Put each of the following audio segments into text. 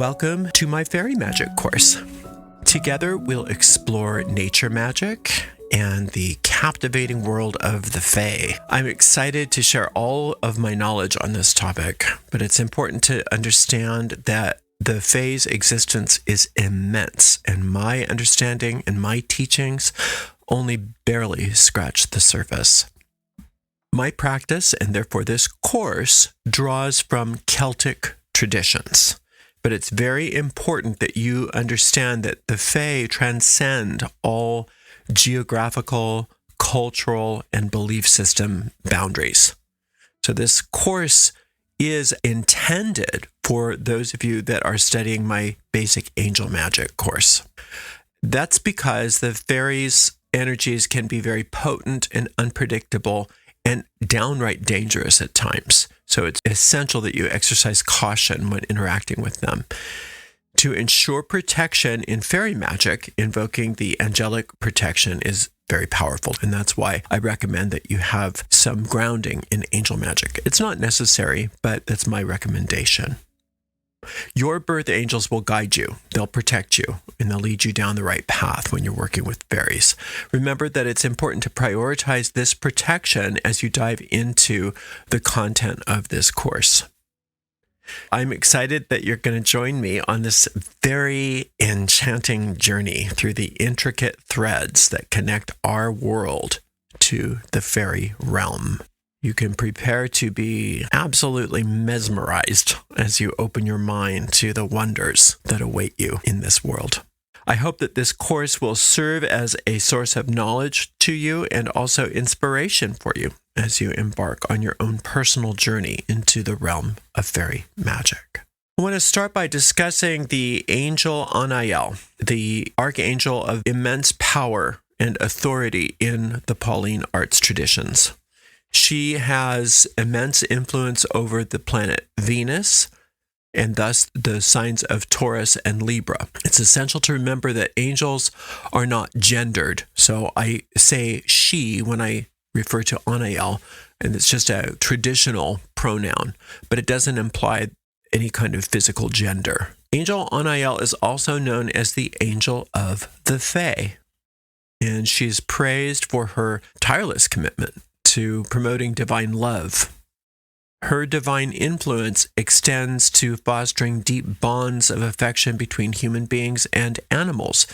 Welcome to my Faerie Magic course. Together, we'll explore nature magic and the captivating world of the Fae. I'm excited to share all of my knowledge on this topic, but it's important to understand that the Fae's existence is immense, and my understanding and my teachings only barely scratch the surface. My practice, and therefore this course, draws from Celtic traditions. But it's very important that you understand that the Fae transcend all geographical, cultural, and belief system boundaries. So this course is intended for those of you that are studying my basic angel magic course. That's because the fairies' energies can be very potent and unpredictable and downright dangerous at times. So it's essential that you exercise caution when interacting with them. To ensure protection in fairy magic, invoking the angelic protection is very powerful. And that's why I recommend that you have some grounding in angel magic. It's not necessary, but that's my recommendation. Your birth angels will guide you. They'll protect you, and they'll lead you down the right path when you're working with fairies. Remember that it's important to prioritize this protection as you dive into the content of this course. I'm excited that you're going to join me on this very enchanting journey through the intricate threads that connect our world to the fairy realm. You can prepare to be absolutely mesmerized as you open your mind to the wonders that await you in this world. I hope that this course will serve as a source of knowledge to you and also inspiration for you as you embark on your own personal journey into the realm of fairy magic. I want to start by discussing the angel Anael, the archangel of immense power and authority in the Pauline arts traditions. She has immense influence over the planet Venus, and thus the signs of Taurus and Libra. It's essential to remember that angels are not gendered. So I say she when I refer to Anael, and it's just a traditional pronoun, but it doesn't imply any kind of physical gender. Angel Anael is also known as the angel of the Fae, and she's praised for her tireless commitment to promoting divine love. Her divine influence extends to fostering deep bonds of affection between human beings and animals.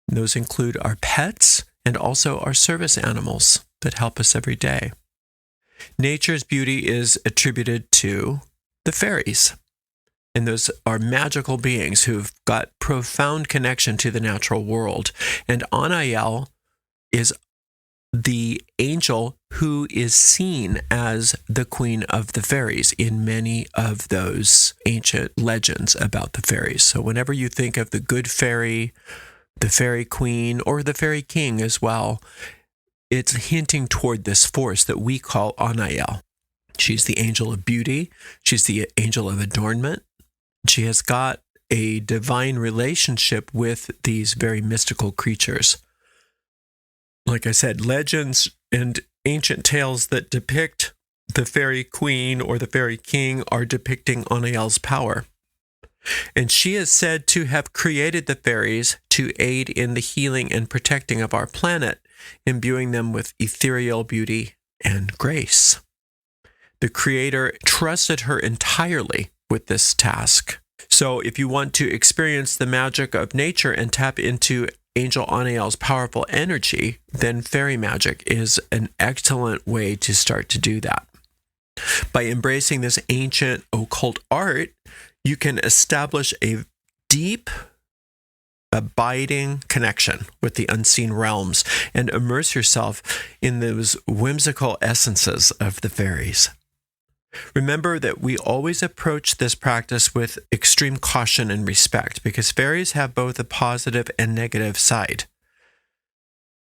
Those include our pets and also our service animals that help us every day. Nature's beauty is attributed to the fairies, and those are magical beings who've got profound connection to the natural world. And Anael is the angel who is seen as the queen of the fairies in many of those ancient legends about the fairies. So whenever you think of the good fairy, the fairy queen, or the fairy king as well, it's hinting toward this force that we call Anael. She's the angel of beauty. She's the angel of adornment. She has got a divine relationship with these very mystical creatures. Like I said, legends and ancient tales that depict the fairy queen or the fairy king are depicting Anael's power. And she is said to have created the fairies to aid in the healing and protecting of our planet, imbuing them with ethereal beauty and grace. The Creator trusted her entirely with this task. So if you want to experience the magic of nature and tap into Angel Anael's powerful energy, then fairy magic is an excellent way to start to do that. By embracing this ancient occult art, you can establish a deep, abiding connection with the unseen realms and immerse yourself in those whimsical essences of the fairies. Remember that we always approach this practice with extreme caution and respect because fairies have both a positive and negative side.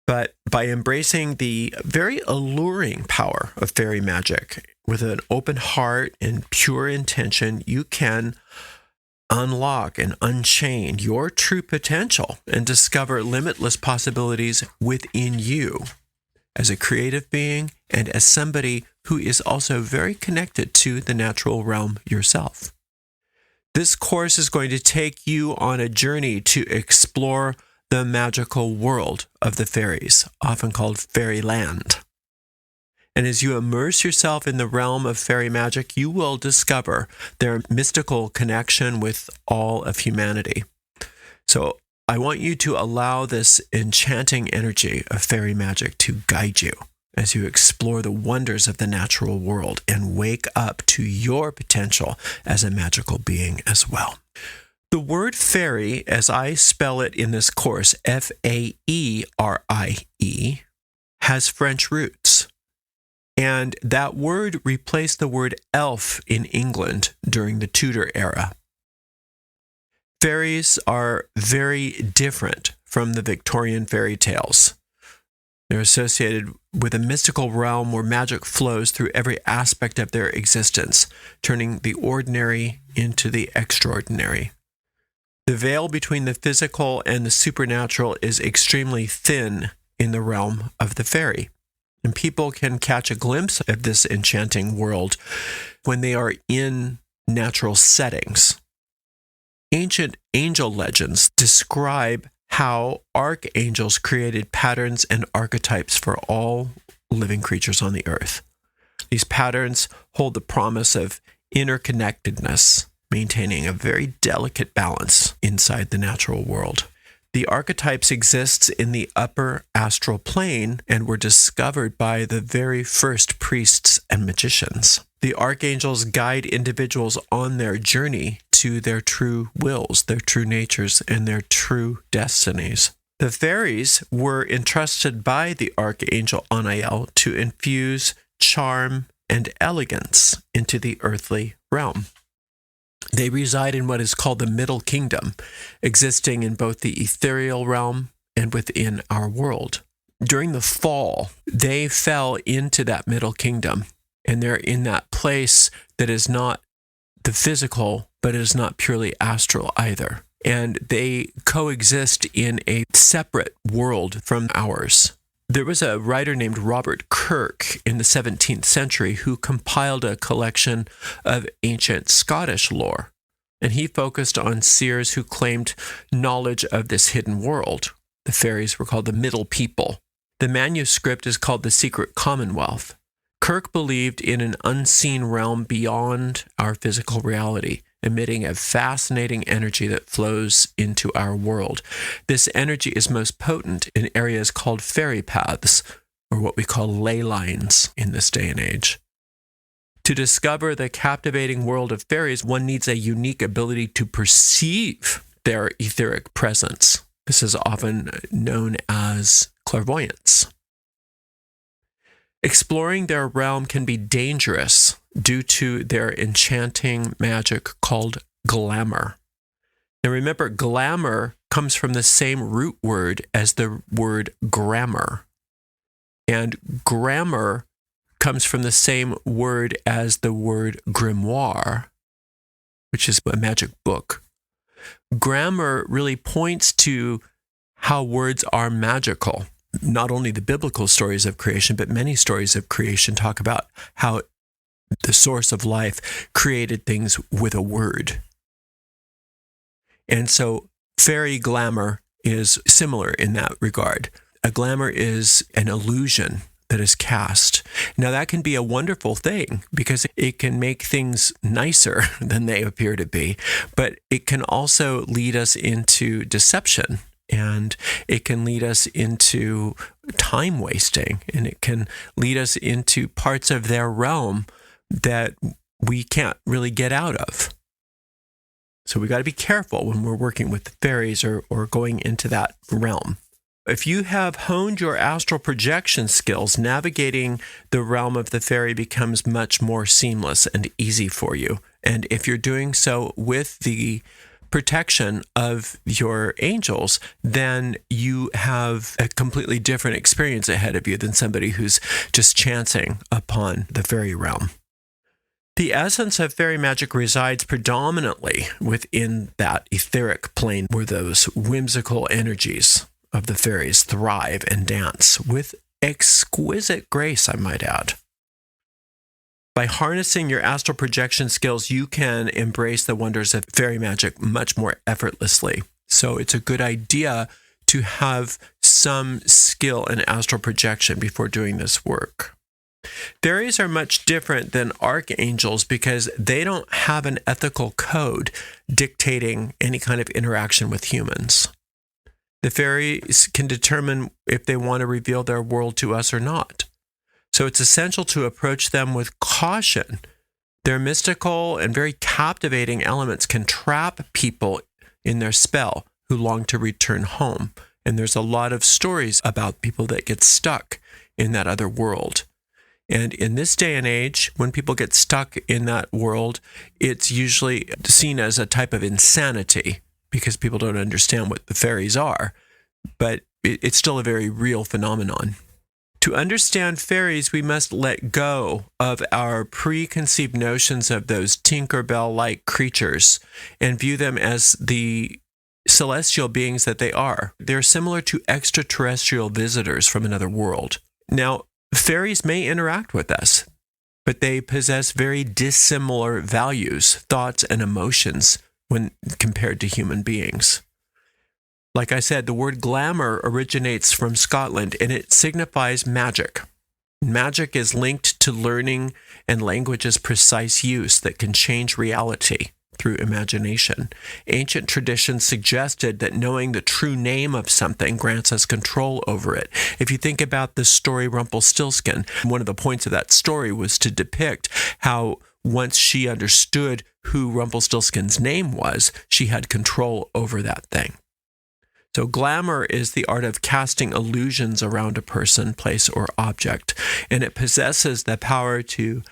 But by embracing the very alluring power of fairy magic with an open heart and pure intention, you can unlock and unchain your true potential and discover limitless possibilities within you as a creative being and as somebody who is also very connected to the natural realm yourself. This course is going to take you on a journey to explore the magical world of the fairies, often called fairyland. And as you immerse yourself in the realm of fairy magic, you will discover their mystical connection with all of humanity. So I want you to allow this enchanting energy of fairy magic to guide you as you explore the wonders of the natural world and wake up to your potential as a magical being as well. The word fairy, as I spell it in this course, Faerie, has French roots. And that word replaced the word elf in England during the Tudor era. Fairies are very different from the Victorian fairy tales. They're associated with a mystical realm where magic flows through every aspect of their existence, turning the ordinary into the extraordinary. The veil between the physical and the supernatural is extremely thin in the realm of the fairy. And people can catch a glimpse of this enchanting world when they are in natural settings. Ancient angel legends describe how archangels created patterns and archetypes for all living creatures on the earth. These patterns hold the promise of interconnectedness, maintaining a very delicate balance inside the natural world. The archetypes exist in the upper astral plane and were discovered by the very first priests and magicians. The archangels guide individuals on their journey to their true wills, their true natures, and their true destinies. The fairies were entrusted by the archangel Anael to infuse charm and elegance into the earthly realm. They reside in what is called the Middle Kingdom, existing in both the ethereal realm and within our world. During the fall, they fell into that Middle Kingdom, and they're in that place that is not the physical, but it is not purely astral either. And they coexist in a separate world from ours. There was a writer named Robert Kirk in the 17th century who compiled a collection of ancient Scottish lore, and he focused on seers who claimed knowledge of this hidden world. The fairies were called the Middle People. The manuscript is called The Secret Commonwealth. Kirk believed in an unseen realm beyond our physical reality, emitting a fascinating energy that flows into our world. This energy is most potent in areas called fairy paths, or what we call ley lines in this day and age. To discover the captivating world of fairies, one needs a unique ability to perceive their etheric presence. This is often known as clairvoyance. Exploring their realm can be dangerous due to their enchanting magic called glamour. Now remember, glamour comes from the same root word as the word grammar. And grammar comes from the same word as the word grimoire, which is a magic book. Grammar really points to how words are magical. Not only the biblical stories of creation, but many stories of creation talk about how the source of life created things with a word. And so fairy glamour is similar in that regard. A glamour is an illusion that is cast. Now that can be a wonderful thing because it can make things nicer than they appear to be, but it can also lead us into deception. And it can lead us into time wasting, and it can lead us into parts of their realm that we can't really get out of. So we got to be careful when we're working with the fairies or going into that realm. If you have honed your astral projection skills, navigating the realm of the fairy becomes much more seamless and easy for you. And if you're doing so with the protection of your angels, then you have a completely different experience ahead of you than somebody who's just chancing upon the fairy realm. The essence of fairy magic resides predominantly within that etheric plane where those whimsical energies of the fairies thrive and dance with exquisite grace, I might add. By harnessing your astral projection skills, you can embrace the wonders of fairy magic much more effortlessly. So it's a good idea to have some skill in astral projection before doing this work. Fairies are much different than archangels because they don't have an ethical code dictating any kind of interaction with humans. The fairies can determine if they want to reveal their world to us or not. So it's essential to approach them with caution. Their mystical and very captivating elements can trap people in their spell who long to return home. And there's a lot of stories about people that get stuck in that other world. And in this day and age, when people get stuck in that world, it's usually seen as a type of insanity because people don't understand what the fairies are. But it's still a very real phenomenon. To understand fairies, we must let go of our preconceived notions of those Tinkerbell-like creatures and view them as the celestial beings that they are. They're similar to extraterrestrial visitors from another world. Now, fairies may interact with us, but they possess very dissimilar values, thoughts, and emotions when compared to human beings. Like I said, the word glamour originates from Scotland, and it signifies magic. Magic is linked to learning and language's precise use that can change reality through imagination. Ancient traditions suggested that knowing the true name of something grants us control over it. If you think about the story Rumpelstiltskin, one of the points of that story was to depict how once she understood who Rumpelstiltskin's name was, she had control over that thing. So glamour is the art of casting illusions around a person, place, or object, and it possesses the power to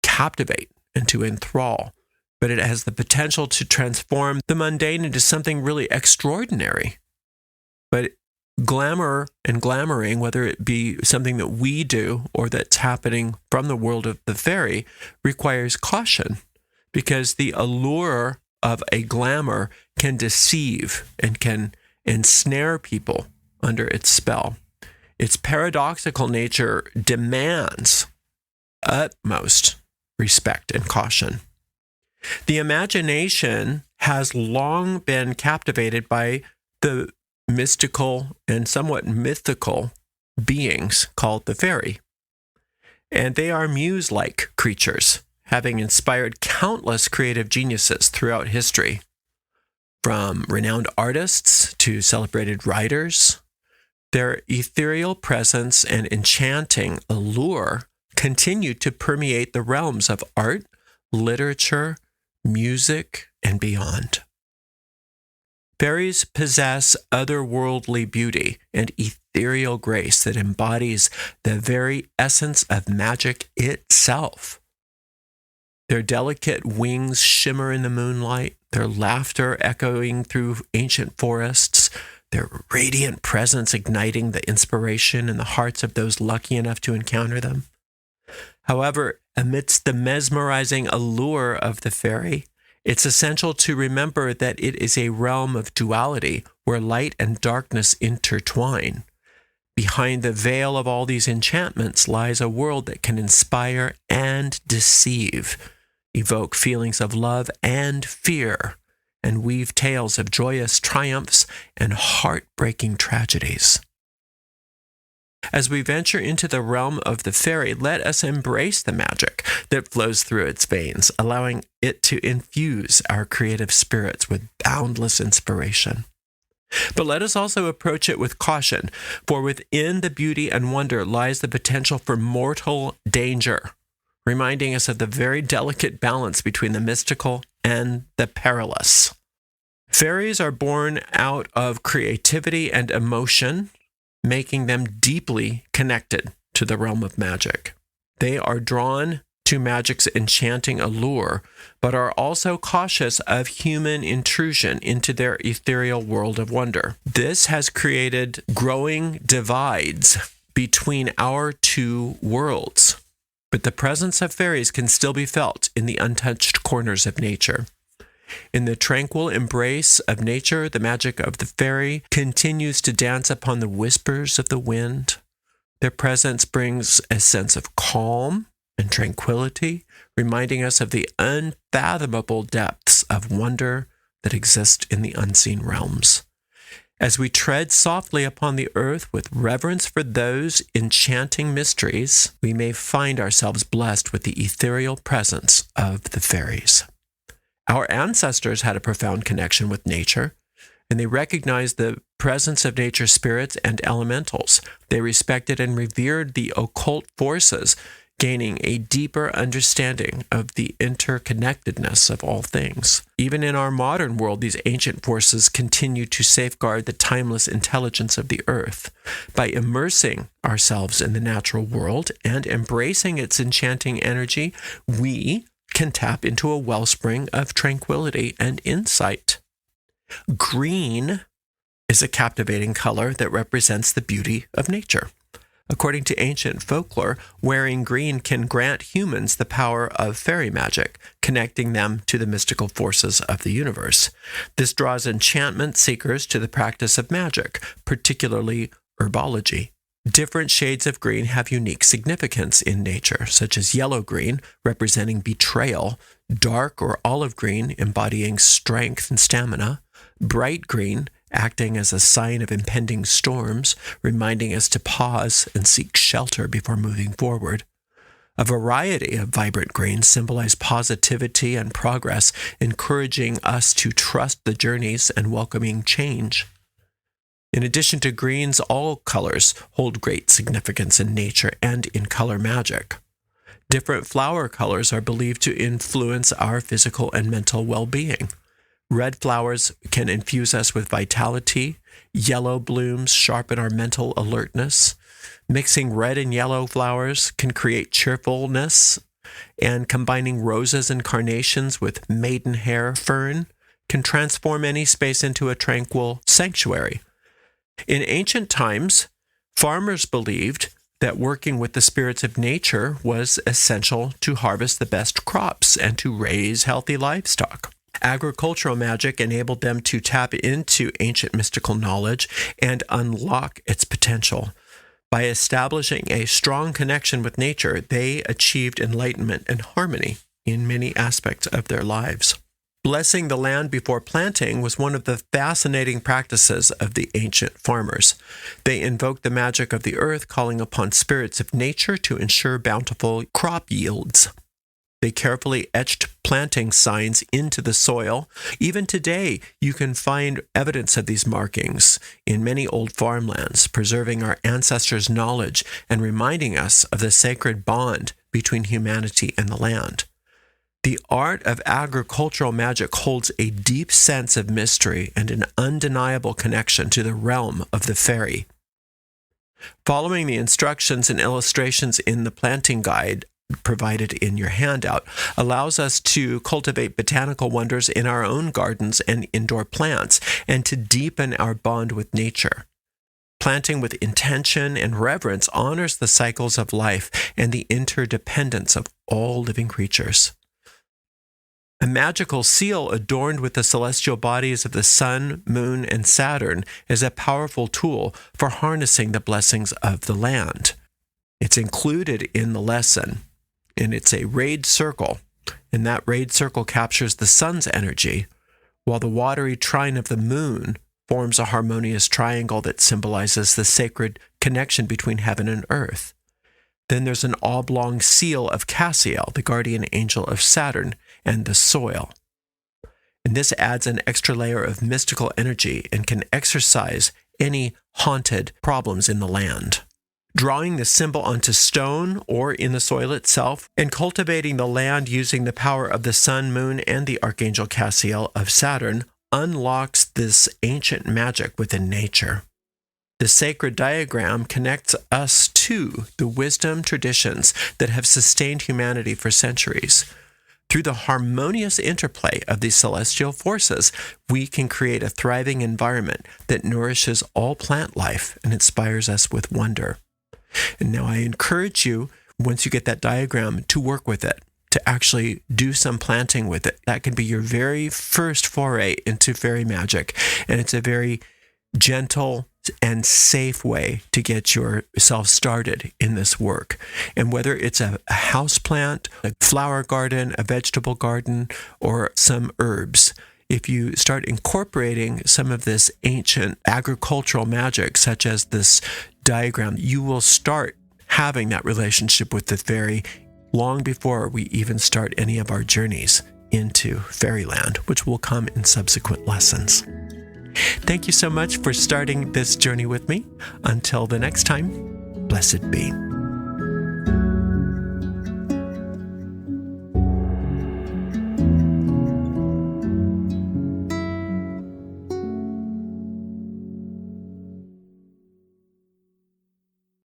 captivate and to enthrall. But it has the potential to transform the mundane into something really extraordinary. But glamour and glamoring, whether it be something that we do or that's happening from the world of the fairy, requires caution because the allure of a glamour can deceive and can ensnare people under its spell. Its paradoxical nature demands utmost respect and caution. The imagination has long been captivated by the mystical and somewhat mythical beings called the fairy. And they are muse-like creatures, having inspired countless creative geniuses throughout history. From renowned artists to celebrated writers, their ethereal presence and enchanting allure continue to permeate the realms of art, literature, music, and beyond. Fairies possess otherworldly beauty and ethereal grace that embodies the very essence of magic itself. Their delicate wings shimmer in the moonlight, their laughter echoing through ancient forests, their radiant presence igniting the inspiration in the hearts of those lucky enough to encounter them. However, amidst the mesmerizing allure of the fairy, it's essential to remember that it is a realm of duality where light and darkness intertwine. Behind the veil of all these enchantments lies a world that can inspire and deceive, evoke feelings of love and fear, and weave tales of joyous triumphs and heartbreaking tragedies. As we venture into the realm of the fairy, let us embrace the magic that flows through its veins, allowing it to infuse our creative spirits with boundless inspiration. But let us also approach it with caution, for within the beauty and wonder lies the potential for mortal danger, reminding us of the very delicate balance between the mystical and the perilous. Fairies are born out of creativity and emotion, making them deeply connected to the realm of magic. They are drawn to magic's enchanting allure, but are also cautious of human intrusion into their ethereal world of wonder. This has created growing divides between our two worlds, but the presence of fairies can still be felt in the untouched corners of nature. In the tranquil embrace of nature, the magic of the fairy continues to dance upon the whispers of the wind. Their presence brings a sense of calm and tranquility, reminding us of the unfathomable depths of wonder that exist in the unseen realms. As we tread softly upon the earth with reverence for those enchanting mysteries, we may find ourselves blessed with the ethereal presence of the fairies. Our ancestors had a profound connection with nature, and they recognized the presence of nature spirits and elementals. They respected and revered the occult forces, gaining a deeper understanding of the interconnectedness of all things. Even in our modern world, these ancient forces continue to safeguard the timeless intelligence of the earth. By immersing ourselves in the natural world and embracing its enchanting energy, we can tap into a wellspring of tranquility and insight. Green is a captivating color that represents the beauty of nature. According to ancient folklore, wearing green can grant humans the power of fairy magic, connecting them to the mystical forces of the universe. This draws enchantment seekers to the practice of magic, particularly herbology. Different shades of green have unique significance in nature, such as yellow-green, representing betrayal, dark or olive green, embodying strength and stamina, bright green, acting as a sign of impending storms, reminding us to pause and seek shelter before moving forward. A variety of vibrant greens symbolize positivity and progress, encouraging us to trust the journeys and welcoming change. In addition to greens, all colors hold great significance in nature and in color magic. Different flower colors are believed to influence our physical and mental well-being. Red flowers can infuse us with vitality. Yellow blooms sharpen our mental alertness. Mixing red and yellow flowers can create cheerfulness. And combining roses and carnations with maidenhair fern can transform any space into a tranquil sanctuary. In ancient times, farmers believed that working with the spirits of nature was essential to harvest the best crops and to raise healthy livestock. Agricultural magic enabled them to tap into ancient mystical knowledge and unlock its potential. By establishing a strong connection with nature, they achieved enlightenment and harmony in many aspects of their lives. Blessing the land before planting was one of the fascinating practices of the ancient farmers. They invoked the magic of the earth, calling upon spirits of nature to ensure bountiful crop yields. They carefully etched planting signs into the soil. Even today, you can find evidence of these markings in many old farmlands, preserving our ancestors' knowledge and reminding us of the sacred bond between humanity and the land. The art of agricultural magic holds a deep sense of mystery and an undeniable connection to the realm of the fairy. Following the instructions and illustrations in the planting guide provided in your handout allows us to cultivate botanical wonders in our own gardens and indoor plants and to deepen our bond with nature. Planting with intention and reverence honors the cycles of life and the interdependence of all living creatures. A magical seal adorned with the celestial bodies of the sun, moon, and Saturn is a powerful tool for harnessing the blessings of the land. It's included in the lesson, and it's a rayed circle, and that rayed circle captures the sun's energy, while the watery trine of the moon forms a harmonious triangle that symbolizes the sacred connection between heaven and earth. Then there's an oblong seal of Cassiel, the guardian angel of Saturn, and the soil. And this adds an extra layer of mystical energy and can exorcise any haunted problems in the land. Drawing the symbol onto stone or in the soil itself, and cultivating the land using the power of the sun, moon, and the archangel Cassiel of Saturn unlocks this ancient magic within nature. The sacred diagram connects us to the wisdom traditions that have sustained humanity for centuries. Through the harmonious interplay of these celestial forces, we can create a thriving environment that nourishes all plant life and inspires us with wonder. And now I encourage you, once you get that diagram, to work with it, to actually do some planting with it. That can be your very first foray into fairy magic. And it's a very gentle, and safe way to get yourself started in this work. And whether it's a house plant, a flower garden, a vegetable garden, or some herbs, if you start incorporating some of this ancient agricultural magic, such as this diagram, you will start having that relationship with the fairy long before we even start any of our journeys into fairyland, which will come in subsequent lessons. Thank you so much for starting this journey with me. Until the next time, blessed be.